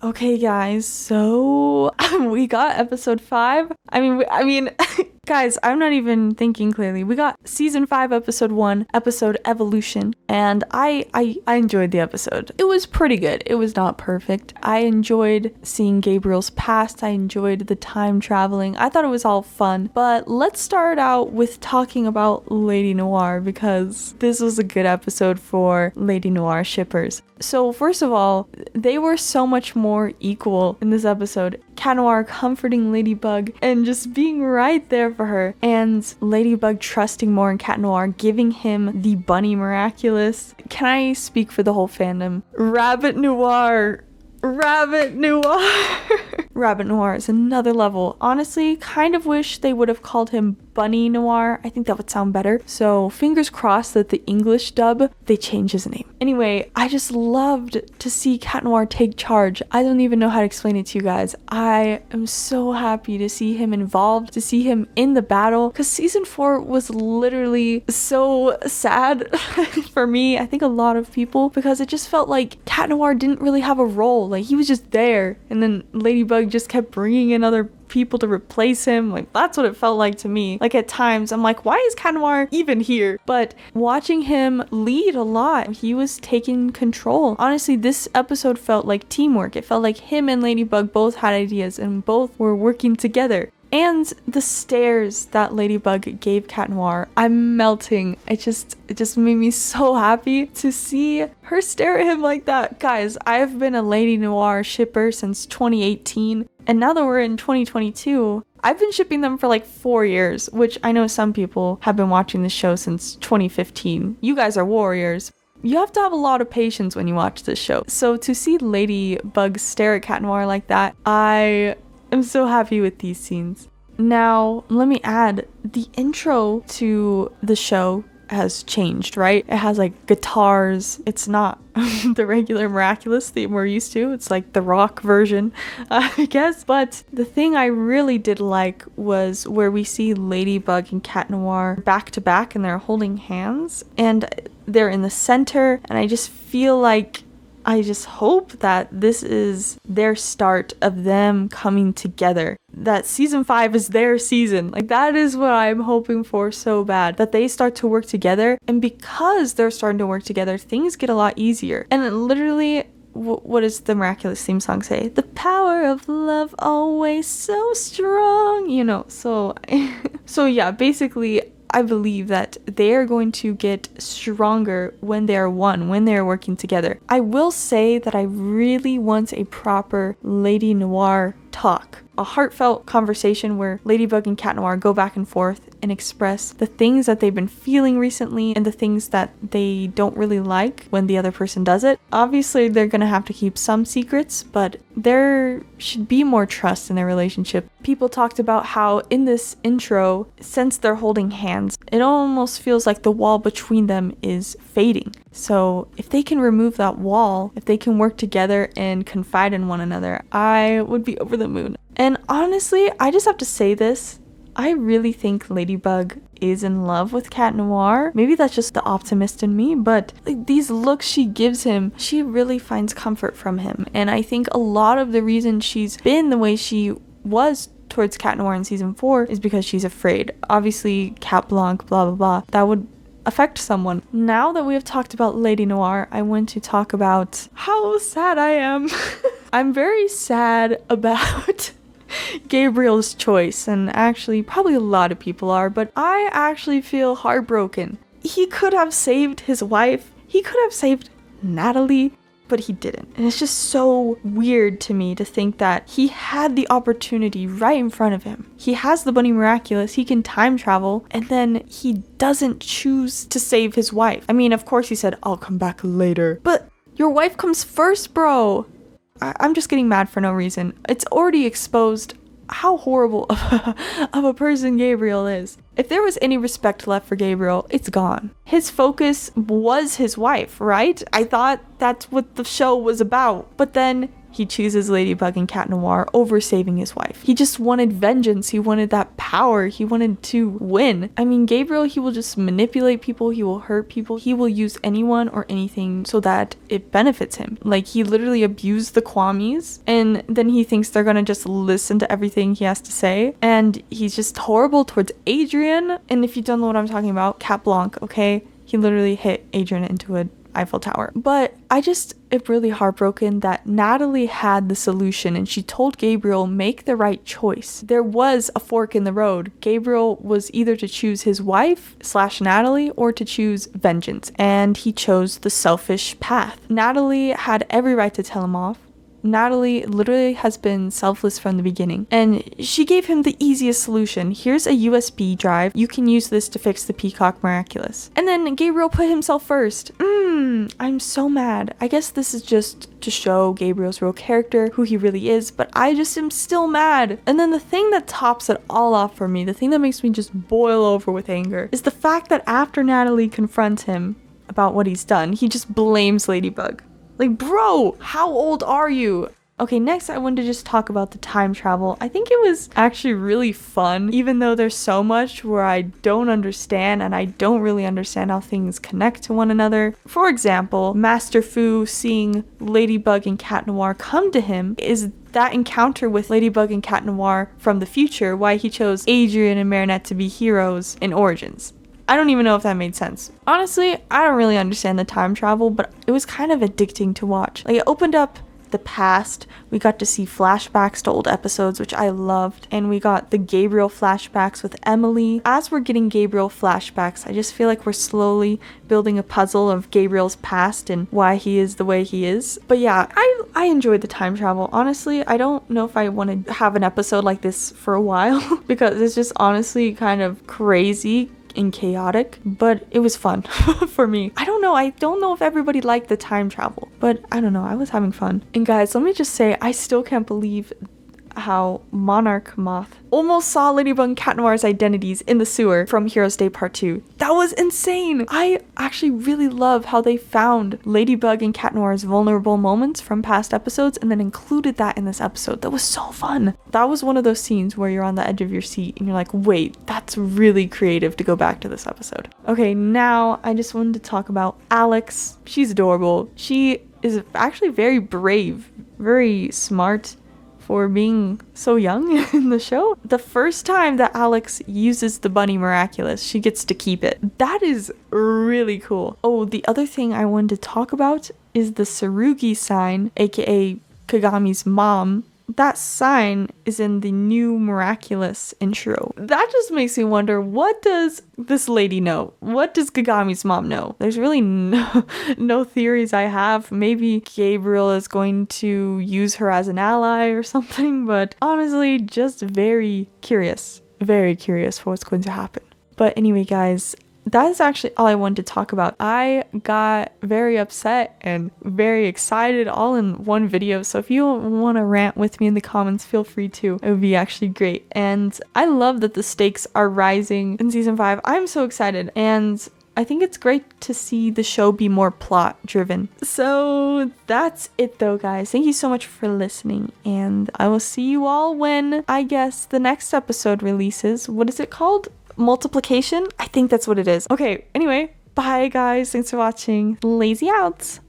Okay, guys, so we got episode 5. I mean, guys, I'm not even thinking clearly. We got season 5, episode 1, episode Evolution, and I enjoyed the episode. It was pretty good. It was not perfect. I enjoyed seeing Gabriel's past. I enjoyed the time traveling. I thought it was all fun. But let's start out with talking about Ladynoir, because this was a good episode for Ladynoir shippers. So first of all, they were so much more equal in this episode. Catnoir comforting Ladybug and just being right there for her, and Ladybug trusting more in Catnoir, giving him the bunny miraculous. Can I speak for the whole fandom? Rabbit Noir! Rabbit Noir! Rabbit Noir is another level. Honestly, kind of wish they would have called him Bunny Noir. I think that would sound better. So fingers crossed that the English dub, they change his name. Anyway, I just loved to see Catnoir take charge. I don't even know how to explain it to you guys. I am so happy to see him involved, to see him in the battle, because season 4 was literally so sad for me. I think a lot of people, because it just felt like Catnoir didn't really have a role. Like, he was just there, and then Ladybug just kept bringing in other people to replace him. Like, that's what it felt like to me. Like, at times I'm like, why is Catnoir even here? But watching him lead a lot, he was taking control. Honestly, this episode felt like teamwork. It felt like him and Ladybug both had ideas and both were working together. And the stares that Ladybug gave Catnoir, I'm melting. It just made me so happy to see her stare at him like that. Guys, I've been a Ladynoir shipper since 2018, and now that we're in 2022, I've been shipping them for like 4 years, which I know some people have been watching the show since 2015. You guys are warriors. You have to have a lot of patience when you watch this show. So to see Ladybug stare at Catnoir like that, I'm so happy with these scenes. Now, let me add, the intro to the show has changed, right? It has like guitars. It's not the regular Miraculous theme we're used to. It's like the rock version, I guess. But the thing I really did like was where we see Ladybug and Catnoir back to back and they're holding hands and they're in the center. And I just feel like, I just hope that this is their start of them coming together. That season 5 is their season. Like, that is what I'm hoping for so bad. That they start to work together. And because they're starting to work together, things get a lot easier. And it literally, what does the Miraculous theme song say? The power of love always so strong. You know, so yeah, basically, I believe that they are going to get stronger when they are one, when they are working together. I will say that I really want a proper Ladynoir talk. A heartfelt conversation where Ladybug and Catnoir go back and forth and express the things that they've been feeling recently and the things that they don't really like when the other person does it. Obviously, they're gonna have to keep some secrets, but there should be more trust in their relationship. People talked about how in this intro, since they're holding hands, it almost feels like the wall between them is fading. So if they can remove that wall, if they can work together and confide in one another, I would be over the moon. And honestly, I just have to say this. I really think Ladybug is in love with Catnoir. Maybe that's just the optimist in me, but like, these looks she gives him, she really finds comfort from him. And I think a lot of the reason she's been the way she was towards Catnoir in season 4 is because she's afraid. Obviously, Cat Blanc, blah, blah, blah. That would affect someone. Now that we have talked about Ladynoir, I want to talk about how sad I am. I'm very sad about Gabriel's choice, and actually probably a lot of people are, but I actually feel heartbroken. He could have saved his wife, he could have saved Natalie, but he didn't. And it's just so weird to me to think that he had the opportunity right in front of him. He has the Bunny Miraculous, he can time travel, and then he doesn't choose to save his wife. I mean, of course he said, I'll come back later, but your wife comes first, bro. I'm just getting mad for no reason. It's already exposed how horrible of a person Gabriel is. If there was any respect left for Gabriel, it's gone. His focus was his wife, right? I thought that's what the show was about. But then he chooses Ladybug and Catnoir over saving his wife. He just wanted vengeance. He wanted that power. He wanted to win. I mean, Gabriel, he will just manipulate people. He will hurt people. He will use anyone or anything so that it benefits him. Like, he literally abused the Kwamis, and then he thinks they're gonna just listen to everything he has to say. And he's just horrible towards Adrian. And if you don't know what I'm talking about, Cat Blanc, okay? He literally hit Adrian into an Eiffel Tower. But I just am really heartbroken that Natalie had the solution and she told Gabriel, make the right choice. There was a fork in the road. Gabriel was either to choose his wife / Natalie or to choose vengeance, and he chose the selfish path. Natalie had every right to tell him off. Natalie literally has been selfless from the beginning, and she gave him the easiest solution. Here's a USB drive. You can use this to fix the Peacock Miraculous. And then Gabriel put himself first. I'm so mad. I guess this is just to show Gabriel's real character, who he really is, but I just am still mad. And then the thing that tops it all off for me, the thing that makes me just boil over with anger, is the fact that after Natalie confronts him about what he's done, he just blames Ladybug. Like, bro, how old are you? Okay, next I wanted to just talk about the time travel. I think it was actually really fun, even though there's so much where I don't understand, and I don't really understand how things connect to one another. For example, Master Fu seeing Ladybug and Catnoir come to him. Is that encounter with Ladybug and Catnoir from the future why he chose Adrian and Marinette to be heroes in Origins? I don't even know if that made sense. Honestly, I don't really understand the time travel, but it was kind of addicting to watch. Like, it opened up the past. We got to see flashbacks to old episodes, which I loved. And we got the Gabriel flashbacks with Emily. As we're getting Gabriel flashbacks, I just feel like we're slowly building a puzzle of Gabriel's past and why he is the way he is. But yeah, I enjoyed the time travel. Honestly, I don't know if I want to have an episode like this for a while because it's just honestly kind of crazy and chaotic, but it was fun for me. I don't know if everybody liked the time travel, but I don't know, I was having fun. And guys, let me just say, I still can't believe how Monarch Moth almost saw Ladybug and Catnoir's identities in the sewer from Heroes Day Part 2. That was insane! I actually really love how they found Ladybug and Catnoir's vulnerable moments from past episodes and then included that in this episode. That was so fun! That was one of those scenes where you're on the edge of your seat and you're like, wait, that's really creative to go back to this episode. Okay, now I just wanted to talk about Alex. She's adorable. She is actually very brave, very smart, for being so young in the show. The first time that Alex uses the Bunny Miraculous, she gets to keep it. That is really cool. Oh, the other thing I wanted to talk about is the Tsurugi sign, aka Kagami's mom. That sign is in the new Miraculous intro. That just makes me wonder, what does this lady know? What does Kagami's mom know? There's really no theories I have. Maybe Gabriel is going to use her as an ally or something, but honestly, just very curious for what's going to happen. But anyway, guys, that is actually all I wanted to talk about. I got very upset and very excited all in one video. So if you want to rant with me in the comments, feel free to. It would be actually great. And I love that the stakes are rising in season 5. I'm so excited. And I think it's great to see the show be more plot driven. So that's it though, guys. Thank you so much for listening. And I will see you all when, I guess, the next episode releases. What is it called? Multiplication? I think that's what it is. Okay, anyway, bye guys. Thanks for watching. Lazy out.